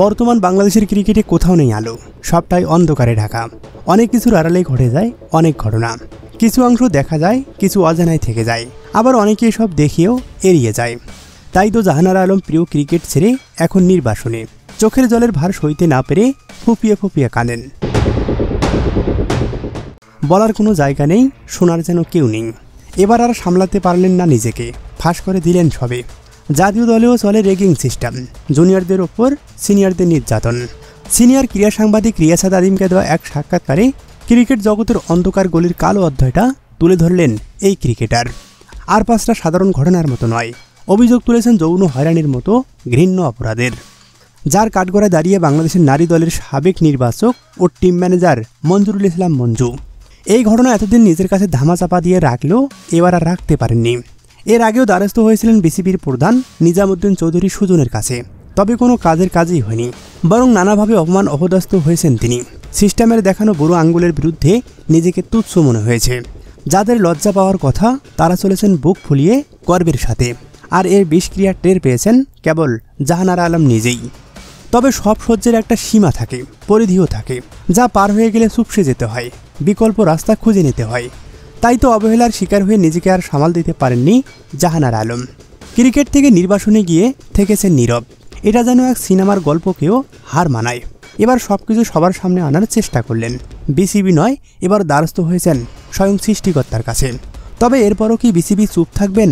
বর্তমান বাংলাদেশের ক্রিকেটে কোথাও নেই আলো, সবটাই অন্ধকারে ঢাকা। অনেক কিছুর আড়ালেই ঘটে যায় অনেক ঘটনা। কিছু অংশ দেখা যায়, কিছু অজানায় থেকে যায়, আবার অনেকে সব দেখিয়েও এড়িয়ে যায়। তাই তো জাহানারা আলম প্রিয় ক্রিকেট ছেড়ে এখন নির্বাসনে, চোখের জলের ভার সইতে না পেরে ফুপিয়ে ফুপিয়ে কাঁদেন। বলার কোনো জায়গা নেই, শোনার যেন কেউ নেই। এবার আর সামলাতে পারলেন না নিজেকে, ফাঁস করে দিলেন সবে। জাতীয় দলেও চলে রেগিং সিস্টেম, জুনিয়রদের ওপর সিনিয়রদের নির্যাতন। সিনিয়র ক্রীড়া সাংবাদিক রিয়াসাত আদিমকে দেওয়া এক সাক্ষাৎকারে ক্রিকেট জগতের অন্ধকার গলির কালো অধ্যায়টা তুলে ধরলেন এই ক্রিকেটার। আর পাঁচটা সাধারণ ঘটনার মতো নয়, অভিযোগ তুলেছেন যৌন হয়রানির মতো ঘৃণ্য অপরাধের, যার কাঠগড়ায় দাঁড়িয়ে বাংলাদেশের নারী দলের সাবেক নির্বাচক ও টিম ম্যানেজার মঞ্জুরুল ইসলাম মঞ্জু। এই ঘটনা এতদিন নিজের কাছে ধামাচাপা দিয়ে রাখলেও এবার আর রাখতে পারেননি। এর আগেও দ্বারস্থ হয়েছিলেন বিসিবির প্রধান নিজামুদ্দিন চৌধুরী সুজনের কাছে, তবে কোনো কাজই হয়নি, বরং নানাভাবে অপমান অপদস্থ হয়েছেন তিনি। সিস্টেমের দেখানো বুড়ো আঙ্গুলের বিরুদ্ধে নিজেকে তুচ্ছ মনে হয়েছে। যাদের লজ্জা পাওয়ার কথা তারা চলেছেন বুক ফুলিয়ে গর্বের সাথে, আর এর বিষক্রিয়া টের পেয়েছেন কেবল জাহানারা আলম নিজেই। তবে সব সহ্যের একটা সীমা থাকে, পরিধিও থাকে, যা পার হয়ে গেলে চুপসে যেতে হয়, বিকল্প রাস্তা খুঁজে নিতে হয়। তাই তো অবহেলার শিকার হয়ে নিজেকে আর সামাল দিতে পারেননি জাহানারা আলম। ক্রিকেট থেকে নির্বাসনে গিয়ে থেকেছেন নীরব। এটা যেন এক সিনেমার গল্পকেও হার মানায়। এবার সবকিছু সবার সামনে আনার চেষ্টা করলেন। বিসিবি নয়, এবার দ্বারস্থ হয়েছেন স্বয়ং সৃষ্টিকর্তার কাছে। তবে এরপরও কি বিসিবি চুপ থাকবেন?